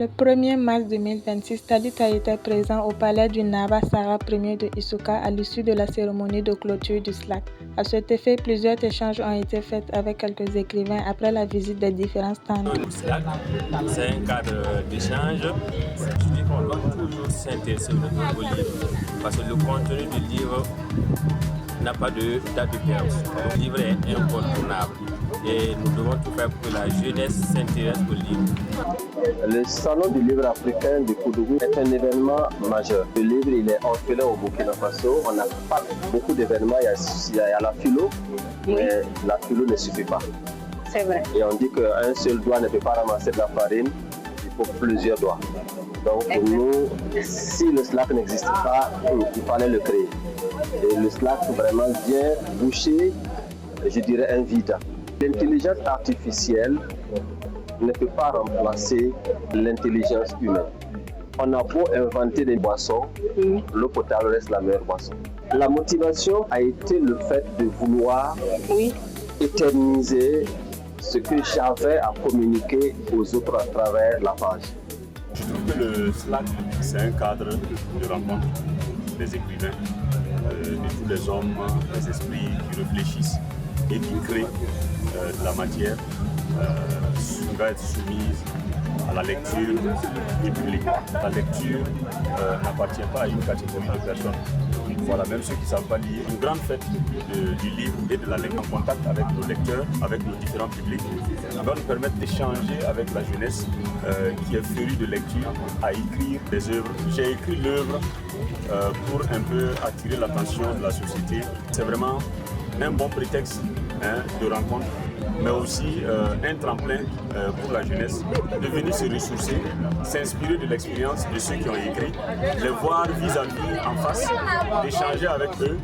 Le 1er mars 2026, Talit a été présent au palais du Naba Sarah Ier de Isuka à l'issue de la cérémonie de clôture du SLAC. À cet effet, plusieurs échanges ont été faits avec quelques écrivains après la visite des différents stands. Le SLAC, c'est un cadre d'échange. Je dis qu'on doit toujours s'intéresser au livre parce que le contenu du livre n'a pas de date de péremption. Le livre est incontournable et nous devons tout faire pour que la jeunesse s'intéresse au livre. Le Salon du livre africain de Koudougou est un événement majeur. Le livre il est orphelin au Burkina Faso. On n'a pas beaucoup d'événements. Il y a la philo, mais la philo ne suffit pas. C'est vrai. Et on dit qu'un seul doigt ne peut pas ramasser de la farine, il faut plusieurs doigts. Donc pour nous, si le SLAC n'existe pas, il fallait le créer. Et le SLAC vraiment vient boucher, je dirais, un vide. L'intelligence artificielle ne peut pas remplacer l'intelligence humaine. On a beau inventer des boissons, l'eau potable reste la meilleure boisson. La motivation a été le fait de vouloir éterniser ce que j'avais à communiquer aux autres à travers la page. Je trouve que le SLAC, c'est un cadre de rencontre des écrivains, de tous les hommes, des esprits qui réfléchissent et qui créent de la matière qui va être soumise à la lecture du public. La lecture n'appartient pas à une catégorie de personnes. Voilà, même ceux qui ne savent pas lire, une grande fête du livre et de la lecture en contact avec nos lecteurs, avec nos différents publics, va nous permettre d'échanger avec la jeunesse qui est férue de lecture, à écrire des œuvres. J'ai écrit l'œuvre pour un peu attirer l'attention de la société. C'est vraiment un bon prétexte de rencontre, mais aussi un tremplin pour la jeunesse de venir se ressourcer, s'inspirer de l'expérience de ceux qui ont écrit, les voir vis-à-vis en face, d'échanger avec eux